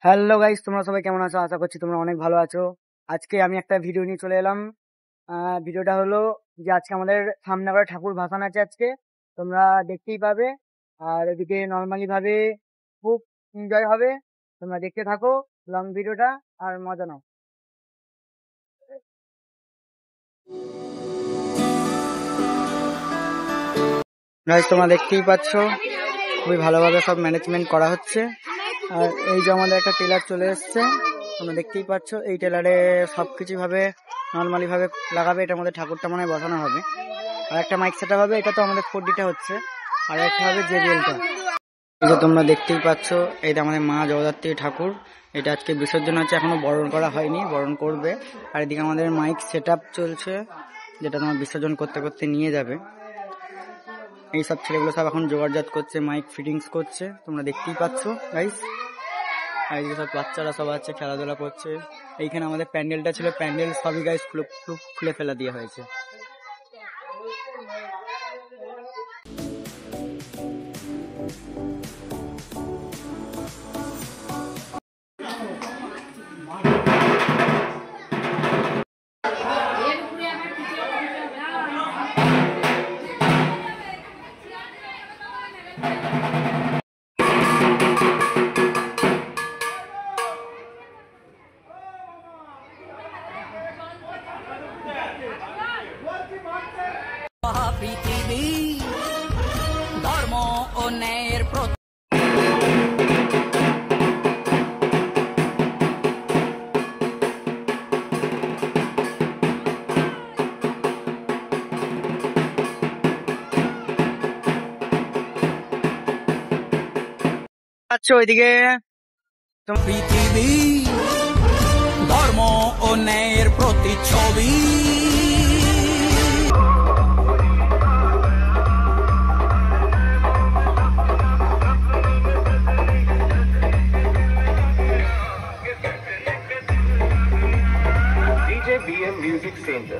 Hello guys, তোমরা সবাই কেমন আছো? আশা করছি তোমরা অনেক ভালো আছো। আজকে আমি একটা ভিডিও নিয়ে চলে এলাম। ভিডিওটা হলো যে আজকে আমাদের সামনে আবার ঠাকুর ভাসান আছে আজকে, তোমরা দেখতেই পাবে। আর এদিকে নর্মালি ভাবে খুব এনজয় হবে। তোমরা দেখতে থাকো লং ভিডিওটা আর মজা নাও। গাইস, তোমরা দেখতেই পাচ্ছ খুবই ভালোভাবে সব ম্যানেজমেন্ট করা হচ্ছে। আর এই যে আমাদের একটা টেলার চলে এসছে, তোমরা দেখতেই পাচ্ছ। এই টেলারে সবকিছু ভাবে নর্মালি ভাবে লাগাবে। এটার মধ্যে ঠাকুরটা মনে হয় বসানো হবে। আর একটা মাইক সেটআপ হবে, এটা তো আমাদের 4Dটা হচ্ছে। আর একটা হবে JBLটা। এই যে তোমরা দেখতেই পাচ্ছ, এইটা আমাদের মা জগদ্ধাত্রী ঠাকুর। এটা আজকে বিসর্জন আছে, এখনো বরণ করা হয়নি, বরণ করবে। আর এদিকে আমাদের মাইক সেটআপ চলছে, যেটা তোমার বিসর্জন করতে করতে নিয়ে যাবে। এইসব ছেলেগুলো সব এখন জোগাড়জাত করছে, মাইক ফিটিংস করছে, তোমরা দেখতেই পাচ্ছ গাইস। আর এই যে সব বাচ্চারা সব আছে, খেলাধুলা করছে। এইখানে আমাদের প্যান্ডেলটা ছিল, প্যান্ডেল সবই গাইস খুলে ফেলা দিয়ে হয়েছে। পৃথিবী ধর্ম ও ন্যায়ের প্রতি ওইদিকে পৃথিবী ধর্ম ও ন্যায়ের প্রতিচ্ছবি। BM Music Center,